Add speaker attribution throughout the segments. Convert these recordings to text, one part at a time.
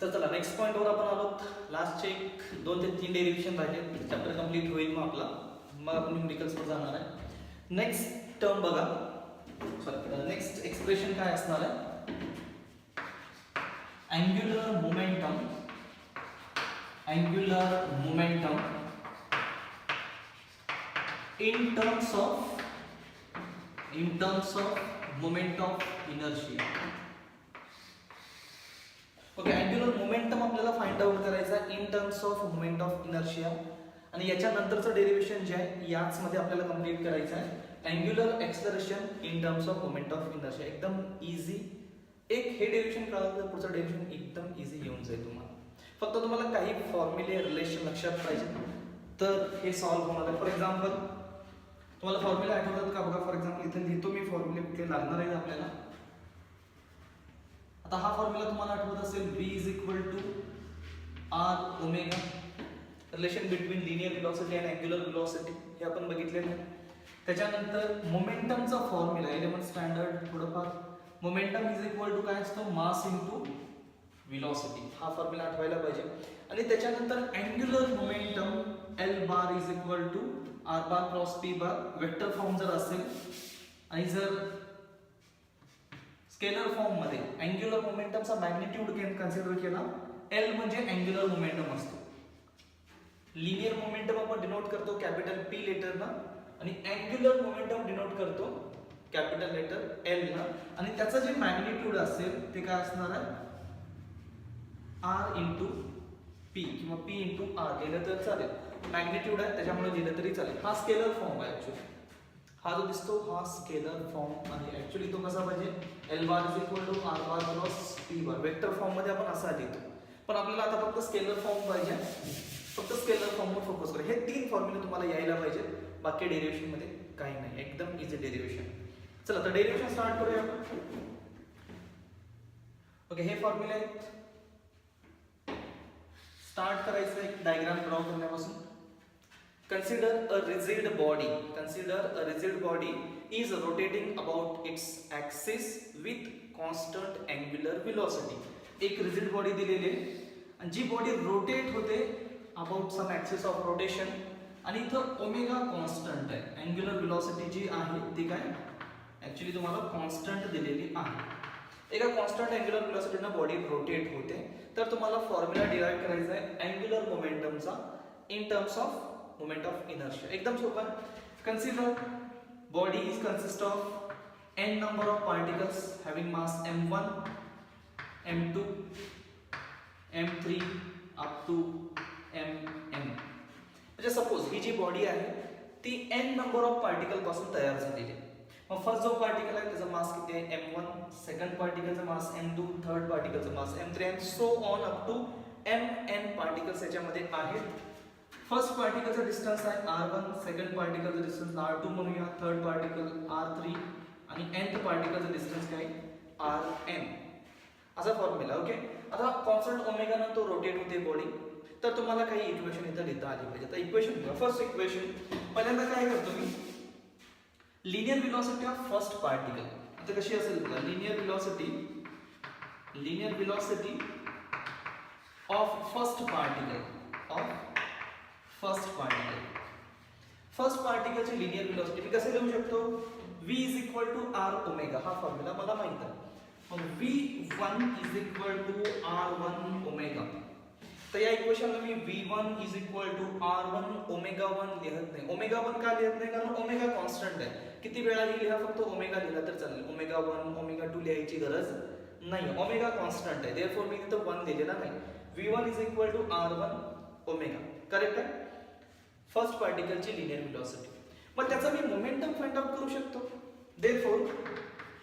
Speaker 1: तर चला नेक्स्ट पॉईंटवर आपण आलो. लास्टचे 2 ते 3 डेरिव्हेशन राहिले, चॅप्टर कंप्लीट होईल मग आपला. मग आपण न्यूमेरिकल्सवर जाणार आहे. नेक्स्ट टर्म बघा, सॉरी नेक्स्ट एक्सप्रेशन काय असणार आहे? Angular momentum, angular momentum in terms of moment of inertia. Okay, angular momentum आपल्याला फाइंड आउट करायचा in terms of moment of inertia. आणि याच्या नंतरचं डेरिव्हेशन जे आहे याच मध्ये आपल्याला कंप्लीट करायचं आहे angular acceleration in terms of moment of inertia. एकदम इझी. एक हे डेरिव्हेशन कळलं तर पुढचं डेरिव्हेशन एकदम इझी येऊन जाईल तुम्हाला. फक्त तुम्हाला काही फॉर्म्युले रिलेशन लक्षात पाहिजे तर हे सॉल्व्ह होणार आहे. फॉर एक्झाम्पल तुम्हाला फॉर्म्युला आठवतात का? बघा, फॉर एक्झाम्पल इथे लिहितो मी फॉर्म्युले कुठले लागणार आहे आपल्याला. आता हा फॉर्म्युला तुम्हाला आठवत असेल, V is equal to R omega, relation between linear velocity and angular velocity, हे आपण बघितलेलं आहे. त्याच्यानंतर मोमेंटमचा फॉर्म्युला 11 स्टँडर्ड थोडंफार, मोमेंटम इज इक्वल टू काय असतो? Mass into velocity. हा फॉर्म्युला आठवायला पाहिजे. आणि त्याच्यानंतर angular momentum L bar is equal to r bar cross p bar, vector form जर असेल आणि जर स्केलर फॉर्म मध्ये अँग्युलर मोमेंटमचा मॅग्निट्यूड कन्सिडर केला, L म्हणजे अँग्युलर मोमेंटम असतो. लिनियर मोमेंटम आपण डिनोट करतो कॅपिटल P लेटरनं आणि अँग्युलर मोमेंटम डिनोट करतो कॅपिटल लेटर L ना. आणि त्याचं जे मॅग्निट्यूड असेल ते काय असणार आहे? R इंटू P किंवा P इंटू R लिहिलं तर चालेल. मॅग्निट्यूड आहे त्याच्यामुळे लिहिलं तरी चालेल. हा स्केलर फॉर्म आहे ऍक्च्युली. हा जो दिसतो हा स्केलर फॉर्म आहे. ऍक्च्युली तो कसा पाहिजे? L bar is equal to r bar cross P bar. Vector form मध्ये आपण असा लिहितो, पण आपल्याला आता फक्त स्केलर फॉर्म पाहिजे. फक्त स्केलर फॉर्मवर फोकस करा. हे 3 फॉर्म्युले तुम्हाला यायला पाहिजे. बाकी डेरिव्हेशन मध्ये काही नाही, एकदम इझी डेरिव्हेशन. चला तर डेरिव्हेशन स्टार्ट करूया आपण. ओके, हे फॉर्म्युले आहेत. स्टार्ट करायचं एक डायग्राम ड्रॉ करण्यापासून. Consider a rigid body. Consider a rigid body is rotating about its axis with constant angular velocity. एक rigid body दिलेली आहे आणि जी बॉडी रोटेट होते about some axis of rotation आणि इथं ओमेगा कॉन्स्टंट आहे. अँग्युलर वेलोसिटी जी आहे ती काय ऍक्च्युली तुम्हाला कॉन्स्टंट दिलेली आहे. एका कॉन्स्टंट अँग्युलर वेलोसिटीनं बॉडी रोटेट होते. तर तुम्हाला फॉर्म्युला डिराइव्ह करायचा आहे अँग्युलर मोमेंटमचा in terms of moment of inertia. एकदम सोपा. Consider body is consist of n number of particles having mass m1, m2, m3 up to mm. म्हणजे सपोज ही जी बॉडी आहे ती n नंबर ऑफ पार्टिकल पासून तयार झालेली आहे. मग फर्स्ट जो पार्टिकल आहे त्याचा मास किती आहे? m1, सेकंड पार्टिकलचा मास m2, थर्ड पार्टिकलचा mass m3 and so on up to mn particles याच्यामध्ये आहेत. फर्स्ट पार्टिकलचा डिस्टन्स आहे r1, सेकंड पार्टिकलचा डिस्टन्स r2 म्हणूया, थर्ड पार्टिकल r3 आणि nth पार्टिकलचा डिस्टन्स काय? rn. असा फॉर्म्युला. ओके, आता कॉन्स्टंट ओमेगानं तो रोटेट होते बॉडी. तर तुम्हाला काही इक्वेशन इथं लिहिता आली पाहिजे. तर इक्वेशन घ्या. फर्स्ट इक्वेशन पहिल्यांदा काय करतो मी? Linear velocity of first particle. आता कशी असेल? लिनियर वेलोसिटी ऑफ फर्स्ट पार्टिकलची लिनियर वेलोसिटी मी कसे लिहू शकतो? V is equal to R omega. हा फॉर्म्युला मला माहित आहे. मग V1 is equal to R1 omega. तर या इक्वेशनला मी V1 is equal to R1 omega 1 लिहत नाही. ओमेगा 1 का लिहत नाही? कारण ओमेगा कॉन्स्टंट आहे. किती वेळा लिहिला? फक्त ओमेगा लिहिला तर चालेल. ओमेगा 1 ओमेगा 2 लिहायची गरज नाही. ओमेगा कॉन्स्टंट आहे, देअरफॉर मी इथं 1 लिहिलेला नाही. V1 is equal to R1 omega. Correct आहे? फर्स्ट पार्टिकलची लिनियर वेलोसिटी. मग त्याचा मी मोमेंटम फाइंड आउट करू शकतो. Therefore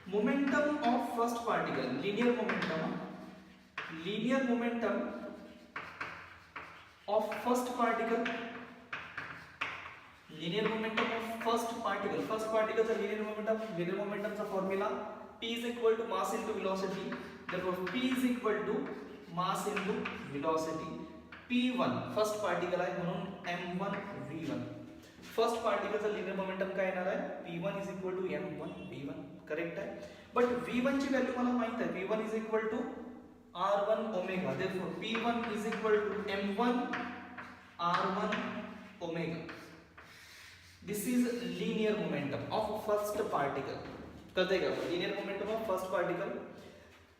Speaker 1: momentum of first particle, linear momentum of first particle, first पार्टिकलचा लिनियर मोमेंटमचा formula P is equal to mass into velocity. Therefore P is equal to mass into velocity. P1 first particle आहे म्हणून m1 v1. First पार्टिकलचा linear momentum काय येणार आहे? P1 is equal to m1 v1. Correct आहे. But v1 ची value मला माहित आहे. v1 is equal to r1 omega. Therefore p1 is equal to m1 r1 omega. This is linear momentum of first particle. कळतंय का? linear momentum of first particle.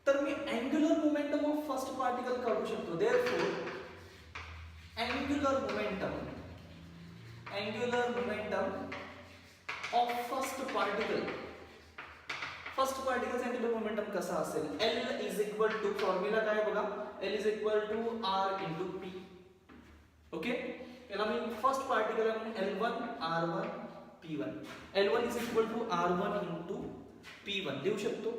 Speaker 1: तर मी angular momentum of first particle काढू शकतो. Therefore angular momentum of first particle चा angular momentum कसा असेल? L is equal to formula काय बघा, L is equal to R into P. Okay, याला मी first particle म्हणून L1 R1 P1. L1 is equal to R1 into P1 लिहू शकतो.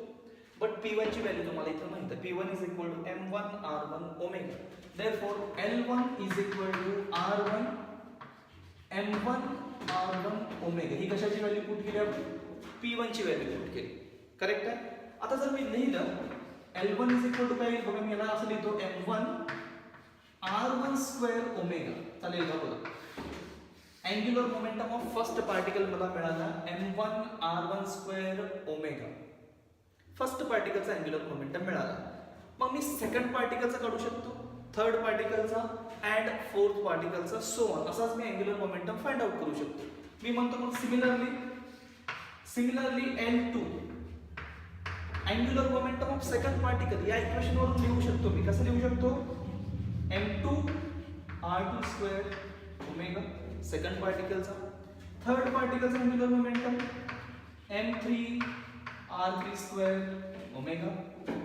Speaker 1: But P1 ची व्हॅल्यू तुम्हाला इथे माहित आहे. P1 is equal to M1 R1 omega. Therefore L1 is equal to R1 M1 R1 omega. ही कशाची व्हॅल्यू पुट केली आपण? P1 ची व्हॅल्यू पुट केली. करेक्ट आहे. आता जर मी लिहिलं L1 is equal to काय येईल बघा, मी याला असं लिहितो M1 R1 स्क्वेअर ओमेगा. चालेल का बघा? Angular momentum of first particle मला मिळाला M1 R1 square omega. First पार्टिकलचा अँग्युलर मोमेंटम मिळाला. मग मी सेकंड पार्टिकलचा काढू शकतो, थर्ड पार्टिकलचा अँड फोर्थ पार्टिकलचा, सो ऑन. असाच मी अँग्युलर मोमेंटम फाइंड आउट करू शकतो. मी म्हणतो मग similarly L2 angular momentum of second particle या इक्वेशन वरून लिहू शकतो. मी कसं लिहू शकतो? M2 R2 square omega second पार्टिकलचा. थर्ड पार्टिकलचा angular momentum M3 R3 square omega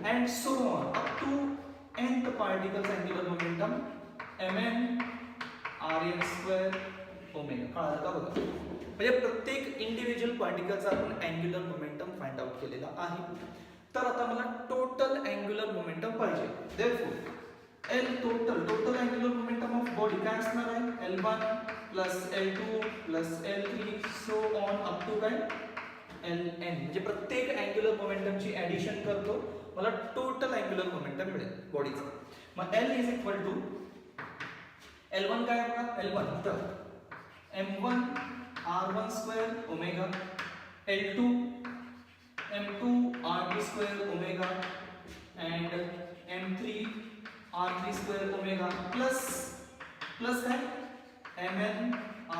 Speaker 1: and so on up to nth पार्टिकलचा angular momentum Mn Rn square omega. कळालं का बघा? म्हणजे प्रत्येक इंडिव्हिज्युअल पार्टिकलचा आपण अँग्युलर मोमेंटम फाइंड आउट केलेला आहे. तर आता मला टोटल अँग्युलर मोमेंटम पाहिजे. Therefore L total angular momentum of body काय असणार आहे? L1 plus L2 plus L3 on on up to काय Ln. म्हणजे प्रत्येक अँग्युलर मोमेंटमची ऍडिशन करतो, मला टोटल अँग्युलर मोमेंटम मिळेल बॉडीचा. मग L is equal to L1 काय आहे बघा? L1 तर M1 R1 square omega, L2 M2 R2 square omega and M3 R3 square omega plus काय Mn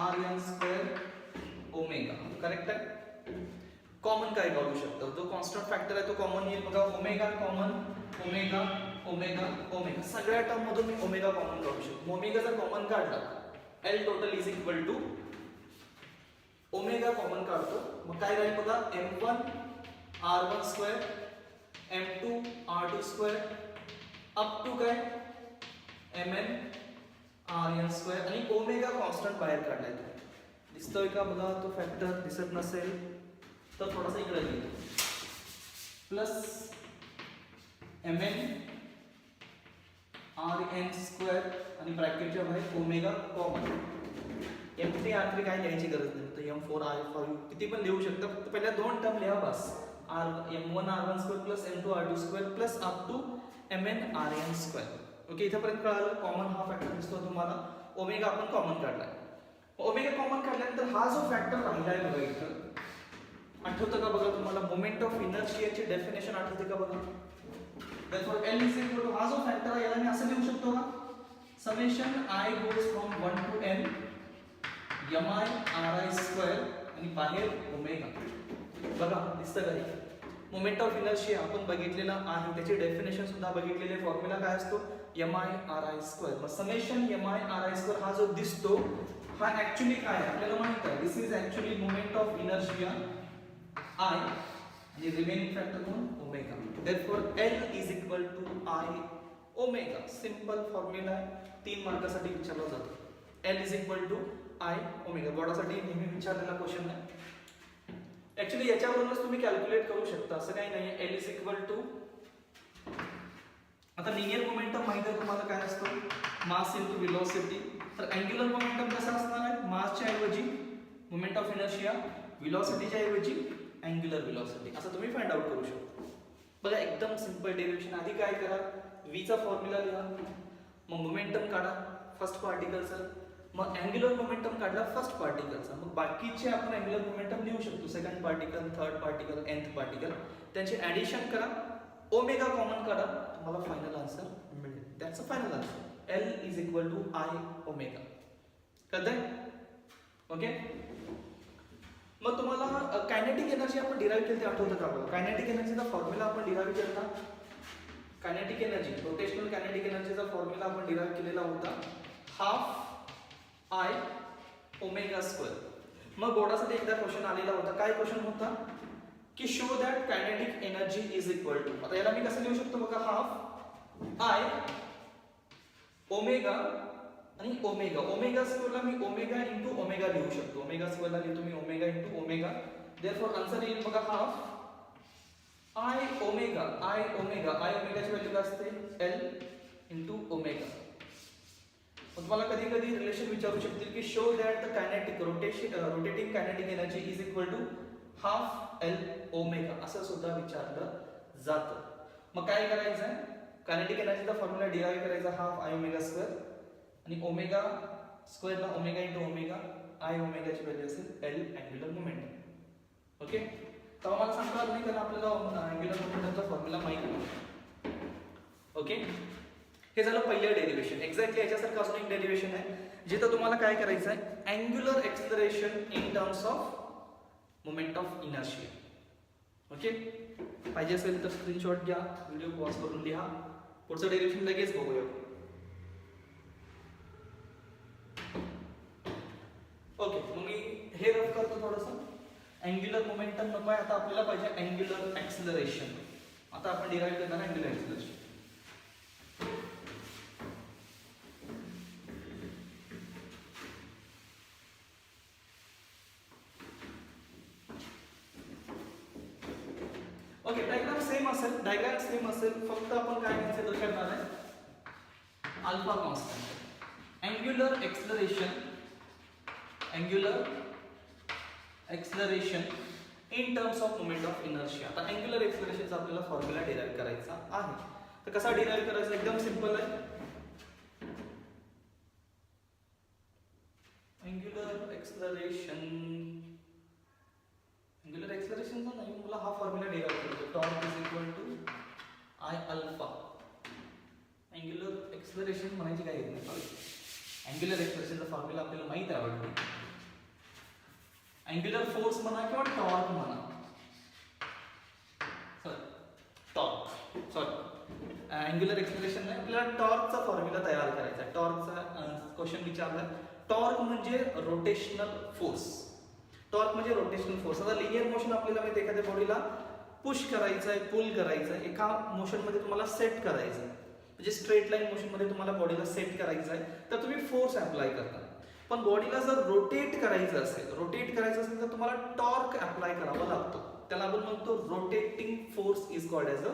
Speaker 1: Rn square omega. Correct आहे. कॉमन काय काढू शकतो? जो कॉन्स्टंट फॅक्टर आहे तो कॉमन येईल बघा. Omega common, omega omega omega सगळ्या टर्म मधून मी ओमेगा कॉमन काढू शकतो. ओमेगा जर कॉमन काढला L total is equal to omega common काढतो, मग काय राहील बघा? M1 R1 square M2 R2 square up to काय Mn Rn स्क्वेअर आणि ओमेगा कॉन्स्टंट बाहेर काढलाय. दिसतोय का बघा? तो फॅक्टर दिसत नसेल तर थोडासा इकडे लिहितो. प्लस Mn Rn स्क्वेअर आणि ब्रॅकेटच्या बाहेर ओमेगा कॉमन. M3 R3 काय लिहायची गरज नाही, तर M4 R5 किती पण लिहू शकता. फक्त पहिल्या दोन टर्म लिहा बस. M1 R1 square plus M2 R2 square plus up to Mn Rn square. Okay, इथपर्यंत कळालं. कॉमन हा फॅक्टर दिसतो तुम्हाला. ओमेगा आपण कॉमन काढलाय. ओमेगा कॉमन काढल्यानंतर हा जो फॅक्टर राहिलाय बघा इथं, आठवतं का बघा तुम्हाला? मोमेंट ऑफ इनर्शियाची डेफिनेशन आठवते का बघा? Therefore L is equal to हा जो फॅक्टर आहे याला मी असं लिहू शकतो का? Summation I goes from 1 to n mi ri square आणि बाहेर ओमेगा. बघा दिसतं का? मोमेंट ऑफ इनर्शिया आपण बघितलेला आहे, त्याची डेफिनेशन सुद्धा बघितलेली आहे. फॉर्म्युला काय असतो? mi ri square. मग समेशन mi ri स्क्वेअर हा जो दिसतो हा ऍक्च्युअली काय आहे आपल्याला माहित आहे. This is actually moment of inertia I आणि रिमेनिंग फॅक्टर कोण? Omega. Therefore L is equal to I omega. Simple formula आहे, 3 मार्कासाठी विचारला जातो. L is equal to I omega. बोर्डासाठी नेहमी विचारलेला क्वेश्चन आहे. ऍक्च्युअली याच्यावरूनच तुम्ही कॅल्क्युलेट करू शकता, असं काही नाही. L is equal to आता लिनियर मोमेंटम माहिती आहे तुम्हाला काय असतो? Mass into velocity. तर अँग्युलर मोमेंटम कसं असणार आहे? मासच्या ऐवजी मोमेंट ऑफ इनर्शिया, वेलोसिटीच्या ऐवजी अँग्युलर वेलोसिटी, असं तुम्ही फाइंड आउट करू शकता. बघा एकदम सिंपल डेरिव्हेशन. आधी काय करा? v चा फॉर्म्युला लिहा, मग मोमेंटम काढा फर्स्ट पार्टिकलचा, मग अँग्युलर मोमेंटम काढला फर्स्ट पार्टिकलचा, मग बाकीचे आपण अँग्युलर मोमेंटम लिहू शकतो. Second particle, third particle, nth particle, त्यांचे ऍडिशन करा ओमेगा कॉमन काढा, तुम्हाला फायनल आन्सर मिळेल. That's a final answer. L is equal to I omega. कळतंय? ओके. मग तुम्हाला कायनेटिक एनर्जी आपण डिराईव्ह केली ते आठवतं का बघा. कायनेटिक एनर्जीचा फॉर्म्युला आपण डिराईव्ह केला. कायनेटिक एनर्जी, रोटेशनल कायनेटिक एनर्जीचा फॉर्म्युला आपण डिराईव्ह केलेला होता हाफ I ओमेगा स्क्वेअर. मग बोर्डासाठी एकदा क्वेश्चन आलेला होता. काय क्वेश्चन होता की show that kinetic energy is equal to, आता याला मी कसं लिहू शकतो बघा, हाफ I ओमेगा आणि ओमेगा. ओमेगा स्क्वेअरला मी ओमेगा इंटू ओमेगा लिहू शकतो. ओमेगा स्क्वेअरला लिहितो मी omega into omega. Therefore answer येईल बघा हाफ I ओमेगा. I ओमेगाची व्हॅल्यू काय असते, L इंटू ओमेगा. मग तुम्हाला कधी कधी रिलेशन विचारू शकतील की show that the kinetic rotating kinetic energy is equal to half L omega, असं सुद्धा विचारलं जातं. मग काय करायचं आहे, कायनेटिक एनर्जीचा फॉर्म्युला डिराईव्ह करायचा हाफ I ओमेगा स्क्वेअर आणि ओमेगा स्क्वेअरला ओमेगा इंटू ओमेगा. I ओमेगाची व्हॅल्यू असेल L अँग्युलर मोमेंटम. ओके. तर मला सांगता नाही कारण आपल्याला अँग्युलर मोमेंटमचा फॉर्म्युला माहिती नाही. ओके. हे झालं पहिलं डेरिव्हेशन. एक्झॅक्टली याच्यासारखं अजून एक डेरिव्हेशन आहे जिथं तुम्हाला काय करायचं आहे, angular acceleration in terms of moment of inertia. Okay. पाहिजे असेल तर स्क्रीनशॉट घ्या, व्हिडिओ पॉज करून लिहा. पुढचं डेरिव्हेशन लगेच बघूया. ओके. मग मी हे रफ करतो थोडंसं. अँग्युलर मोमेंटम नको आहे, आता आपल्याला पाहिजे अँग्युलर एक्सेलरेशन. आता आपण डिराईव्ह करणार angular acceleration. Okay. Diagram same असेल, फक्त आपण काय कन्सिडर करणार आहे, alpha constant. Angular acceleration in terms of moment of inertia. आता अँग्युलर एक्सेलरेशनचा आपल्याला फॉर्म्युला डिराईव्ह करायचा आहे. तर कसा डिराईव्ह करायचा, एकदम सिंपल आहे. अँग्युलर एक्सेलरेशनचा नाही, मला हा फॉर्म्युला डिराईव्ह करायचा. Torque is equal to I alpha. Angular acceleration म्हणायची काय येत नाही. अँग्युलर एक्सेलरेशनचा फॉर्म्युला आपल्याला माहित आहे ऑलरेडी. अँग्युलर फोर्स म्हणा किंवा टॉर्क म्हणा, अँग्युलर एक्सेलरेशन नाही, आपल्याला टॉर्कचा फॉर्म्युला तयार करायचा आहे. टॉर्कचा क्वेश्चन विचारलाय. टॉर्क म्हणजे रोटेशनल फोर्स. आता लिनियर मोशन आपल्याला माहिती, एखाद्या बॉडीला पुश करायचं आहे, पुल करायचं आहे, एका मोशन मध्ये तुम्हाला सेट करायचं आहे, म्हणजे स्ट्रेट लाईन मोशन मध्ये तुम्हाला बॉडीला सेट करायचं आहे, तर तुम्ही फोर्स अप्लाय करता. पण बॉडीला जर रोटेट करायचं असेल तर तुम्हाला टॉर्क अप्लाय करावा लागतो. त्याला आपण म्हणतो rotating force is called as a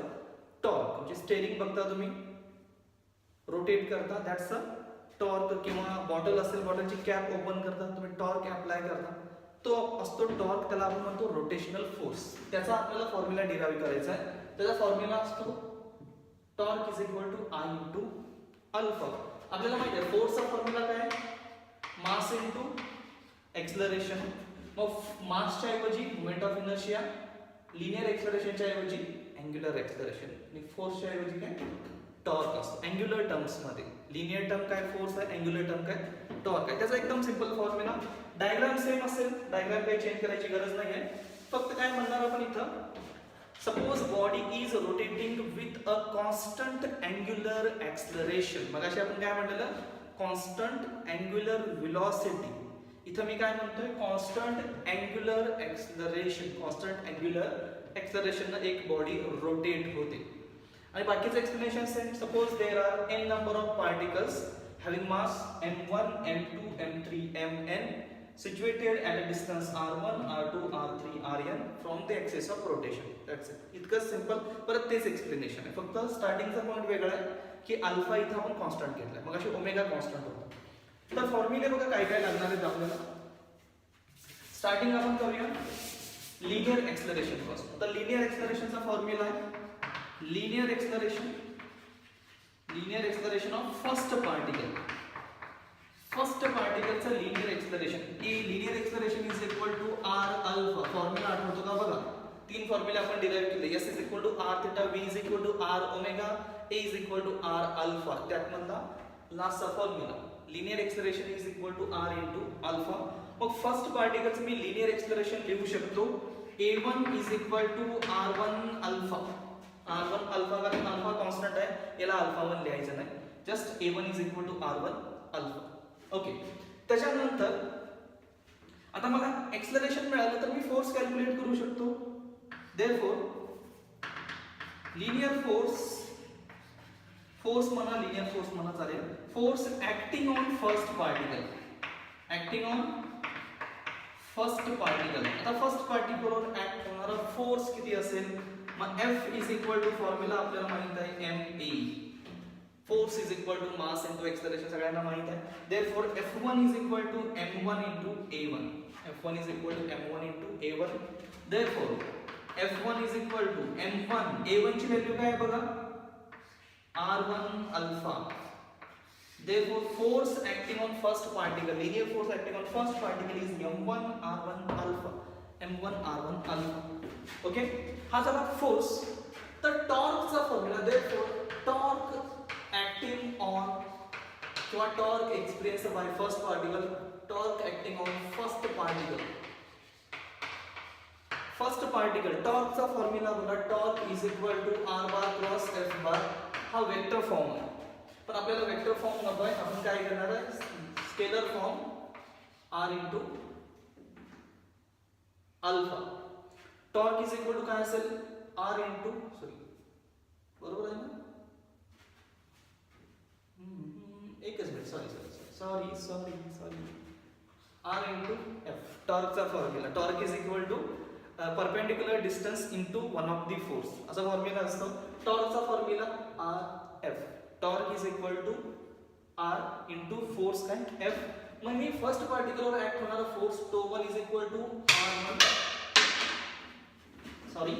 Speaker 1: torque. म्हणजे स्टेरिंग बघता तुम्ही, रोटेट करता, दॅट्स अ टॉर्क. किंवा बॉटल असेल, बॉटलची कॅप ओपन करता, तुम्ही टॉर्क अप्लाय करता, तो असतो टॉर्क. त्याला आपण म्हणतो रोटेशनल फोर्स. त्याचा आपल्याला फॉर्म्युला डिराईव्ह करायचा आहे. त्याचा फॉर्म्युला असतो torque is equal to I into alpha. आपल्याला माहिती आहे फोर्सचा फॉर्म्युला काय, मास इंटू एक्सेलरेशन. मग मासच्या ऐवजी मोमेंट ऑफ इनर्शिया, लिनियर एक्सेलरेशनच्या ऐवजी अँग्युलर एक्सेलरेशन, आणि फोर्सच्या ऐवजी काय, टॉर्क असतो. अँग्युलर टर्म्स मध्ये लिनियर टर्म काय फोर्स आहे, अँग्युलर टर्म काय टॉर्क आहे. त्याचा एकदम सिंपल फॉर्म्युला. डायग्राम सेम असेल, डायग्राम काही चेंज करायची गरज नाही आहे. फक्त काय म्हणणार आपण इथं, suppose body is rotating with a constant angular acceleration. मगाशी आपण काय म्हटलेलं, कॉन्स्टंट अँग्युलर व्हेलॉसिटी. इथं मी काय म्हणतोय, constant angular acceleration. Constant angular acceleration एक बॉडी रोटेट होते. आणि बाकीचं explanation same. Suppose there are n number of particles having mass m1, m2, m3, mn situated at a distance r1, r2, r3, rn from the axis of rotation. That's it. इतकं simple. परत तेच explanation आहे, फक्त स्टार्टिंगचा point वेगळा आहे की alpha इथं आपण कॉन्स्टंट घेतलाय, मग अशी ओमेगा कॉन्स्टंट होता. तर फॉर्म्युले बघा काय काय लागणार आहेत आपल्याला. स्टार्टिंग आपण करूया लिनियर एक्सेलरेशन पासून. आता लिनियर एक्सेलरेशनचा फॉर्म्युला आहे linear acceleration of first particle. First पार्टिकलचं linear acceleration. Linear acceleration is equal to r alpha. Formula आठवतो का बघा, तीन फॉर्म्युले आपण डिराइव्ह केले. S is equal to R theta, V is equal to R omega, A is equal to R alpha. त्यातमधला लास्टचा formula linear acceleration is equal to R into alpha. मग फर्स्ट पार्टिकलचं मी लिनियर एक्सेलरेशन लिहू शकतो a1 is equal to r1 alpha. r1 alpha कारण alpha constant आहे, याला अल्फा 1 लिहायचं नाही, just a1 is equal to r1 alpha. Okay, त्याच्यानंतर आता मला एक्सेलरेशन मिळालं तर मी फोर्स कॅल्क्युलेट करू शकतो. देअरफॉर लिनियर फोर्स म्हणा, लिनियर फोर्स म्हणा चालेल, force acting on first particle, acting on first particle. आता फर्स्ट पार्टिकलवर ऍक्ट होणारा फोर्स किती असेल? मग F is equal to formula आपल्याला माहित आहे ma, force is equal to mass into acceleration सगळ्यांना माहित आहे. Therefore F1 is equal to m1 into a1, F1 is equal to m1 into a1. Therefore F1 is equal to m1, a1 ची value काय आहे बघा, r1 alpha. Therefore, force acting on first particle, linear force acting on first particle is m1 r1 alpha, m1 r1 alpha. Okay, हा झाला force. तर टॉर्कचा formula, therefore torque acting on किंवा torque experience by first particle, torque acting on first particle. First particle टॉर्कचा formula बघा, torque is equal to r bar cross f bar. हा vector form आहे, पण आपल्याला वेक्टर फॉर्म नकोय, आपण काय करणार आहे, scalar form r into alpha. Torque is equal to काय असेल, r इंटू, बरोबर आहे ना, एकच minute, sorry, r into f. टॉर्कचा formula, torque is equal to perpendicular distance into one of the force, असा फॉर्म्युला असतो. टॉर्कचा formula r f, torque is equal to r into force काय f. मग मी फर्स्ट पार्टिकलवर ऍक्ट होणारा force तो 1 is equal to r1, sorry,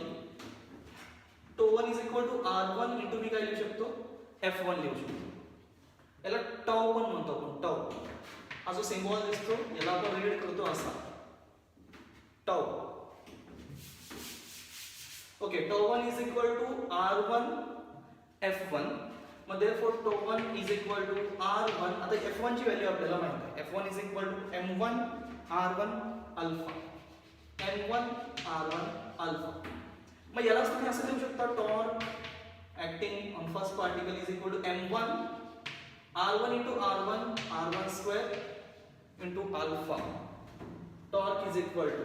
Speaker 1: तो 1 is equal to r1 into मी काय लिहू शकतो, f1 लिहू शकतो. याला टाऊ 1 म्हणतो आपण, टाऊ. हा जो सिम्बॉल दिसतो याला आपण रीड करतो असा tau. Okay, tau 1 is equal to r1 f1. मग therefore tau 1 is equal to r1. आता f1 ची व्हॅल्यू आपल्याला माहित आहे, f1 is equal to m1 r1 alpha, m1 r1 alpha. मग यालाच तुम्ही असं लिहू शकता, torque acting on first particle is equal to m1 r1 into r1 square into alpha. Torque is equal to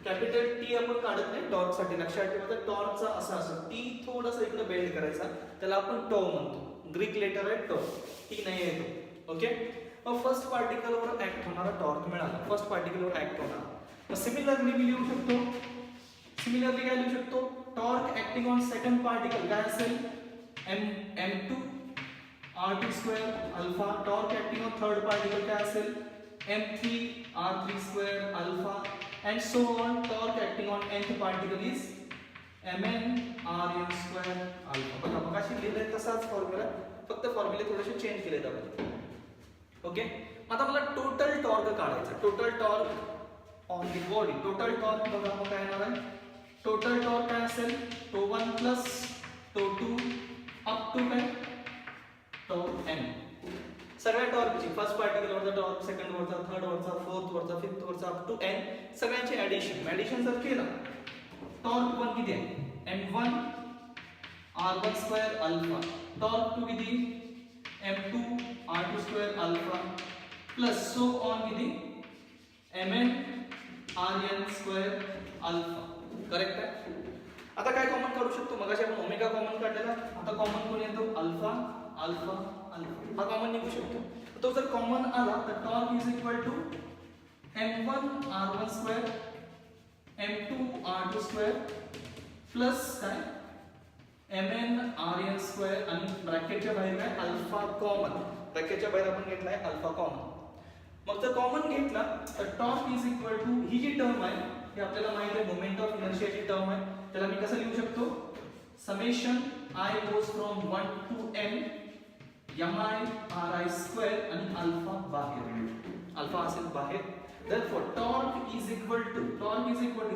Speaker 1: capital T आपण काढत नाही torque साठी, लक्षात ठेवायचं टॉर्कचा असा असतो, T थोडासा इकडे बेंड करायचा, त्याला आपण टॉ म्हणतो, ग्रीक लेटर आहे टॉ, T नाही येतो. ओके, मग फर्स्ट पार्टिकलवर ऍक्ट होणारा टॉर्क मिळाला, फर्स्ट पार्टिकलवर ऍक्ट होणार. मग सिमिलरली मी लिहू शकतो, सिमिलरली काय लिहू शकतो, torque acting on second particle काय असेल, m2 r2 square alpha. Torque acting on third particle काय असेल, m3 r3 square alpha. And so on, torque acting on nth particle is mn rn square alpha. बघा मगाशी लिहिलंय तसाच formula, फक्त फॉर्म्युले थोडेसे चेंज केलेत आपण. ओके, आता मला टोटल टॉर्क काढायचा, total torque on the body. Total torque बघा मग काय येणार आहे, टोटल टॉर्क काय असेल, टो 1 प्लस टो 2 अप टू काय, टो n. सगळ्या टॉर्कची, फर्स्ट पार्टिकल वरचा टॉर्क, सेकंड वरचा, थर्ड वरचा, फोर्थ वरचा, फिफ्थ वरचा अप टू n, सगळ्यांची ऍडिशन जर केलं, टॉर्क 1 किती आहे, m1 r1 square alpha. Torque 2 किती, m2 r2 square alpha plus so on किती, mn rn square alpha. Correct आहे. आता काय कॉमन काढू शकतो, मगाशी आपण ओमेगा कॉमन काढलेला, आता कॉमन कोण येतो, अल्फा अल्फा अल्फा, हा कॉमन निघू शकतो. तो जर कॉमन आला तर torque is equal to m1 r1 square m2 r2 square plus काय mn rn स्क्वेअर आणि ब्रॅकेटच्या बाहेर काय अल्फा कॉमन, ब्रॅकेटच्या बाहेर आपण घेतलाय अल्फा कॉमन. मग जर कॉमन घेतला तर टॉर्क इज इक्वल टू, ही जी टर्म आहे ही आपल्याला माहित आहे मोमेंट ऑफ इनर्शियाची टर्म आहे, त्याला मी कसं लिहू शकतो, summation I goes from 1 to n mi ri square आणि अल्फा बाहेर, अल्फा असेल बाहेर. Therefore torque is equal to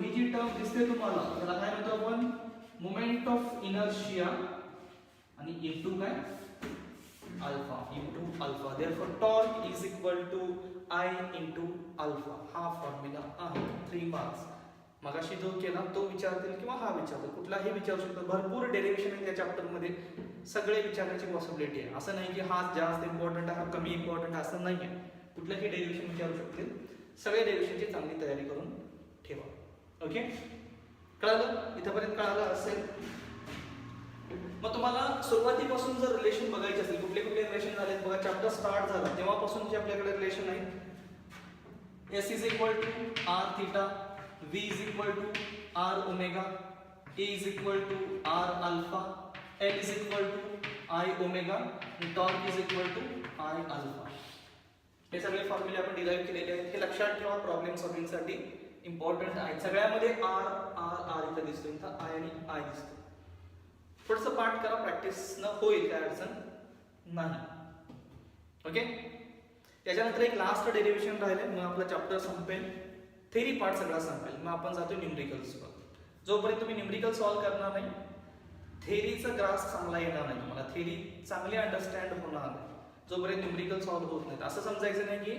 Speaker 1: ही जी टर्म दिसते तुम्हाला त्याला काय म्हणतो आपण मोमेंट ऑफ इनर्शिया आणि इनटू काय alpha. Therefore torque is equal to I into alpha. हा फॉर्म्युला आहे. 3 मार्क्स. मगाशी जो केला तो विचारतील किंवा हा विचारतील कुठलाही विचारू शकतो. भरपूर डेरिव्हेशन आहे त्या चॅप्टर मध्ये, सगळे विचारण्याची पॉसिबिलिटी आहे. असं नाही की हा जास्त इम्पॉर्टंट आहे हा कमी इम्पॉर्टंट असं नाही आहे. कुठलंही डेरिव्हेशन विचारू शकतील. सगळे डेरिव्हेशनची चांगली तयारी करून ठेवा. ओके, कळालं? इथपर्यंत कळालं असेल. मग तुम्हाला सुरुवातीपासून जर रिलेशन बघायचे असेल कुठले कुठले रिलेशन झाले बघा. चॅप्टर स्टार्ट झाला तेव्हापासून जे आपल्याकडे रिलेशन आहे S is equal to R theta, V is equal to R omega, A is equal to R alpha, L is equal to I omega, and torque is equal to I alpha. हे सगळे फॉर्म्युले आपण derive केलेले आहेत. हे लक्षात ठेवा problem solving साठी important आहेत. सगळ्यामध्ये R R R इथं दिसतो, इथं I आणि I दिसतो. थोडंसं पाठ करा, प्रॅक्टिस न होईल काय अडचण नाही. ओके, त्याच्यानंतर एक लास्ट डेरिव्हेशन राहिले मग आपला चॅप्टर संपेल. थेरी पार्ट सगळा संपेल. मग आपण जातो न्यूमरिकल्सवर. जोपर्यंत तुम्ही न्यूमरिकल सॉल्व्ह करणार नाही थेरीचा ग्रास चांगला येणार नाही तुम्हाला, थेरी चांगली अंडरस्टँड होणार नाही जोपर्यंत न्यूमरिकल सॉल्व्ह होत नाहीत. असं समजायचं नाही की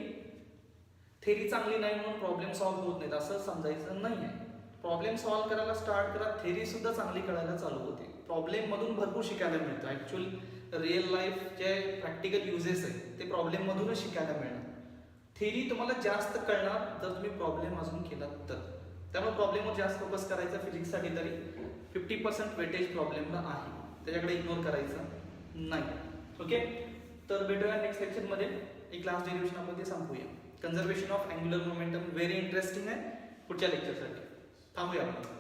Speaker 1: थेरी चांगली नाही म्हणून प्रॉब्लेम सॉल्व्ह होत नाहीत असं समजायचं नाही आहे. प्रॉब्लेम सॉल्व्ह करायला स्टार्ट करा, थेरी सुद्धा चांगली कळायला चालू होते. प्रॉब्लेम मधून भरपूर शिकायला मिळतं. ऍक्च्युअल रिअल लाईफ जे प्रॅक्टिकल युजेस आहेत ते प्रॉब्लेम मधूनच शिकायला मिळणार. थेरी तुम्हाला जास्त कळणार जर तुम्ही प्रॉब्लेम अजून केला तर. त्यामुळे प्रॉब्लेमवर जास्त फोकस करायचा. फिजिक्ससाठी तरी 50% वेटेज प्रॉब्लेमला आहे, त्याच्याकडे इग्नोर करायचं नाही. ओके, तर भेटूया नेक्स्ट लेक्चरमध्ये. एक लास्ट डेरिव्हेशन आपण ते संपूया. Conservation of angular momentum very interesting आहे पुढच्या लेक्चरसाठी. थांबूया आपण.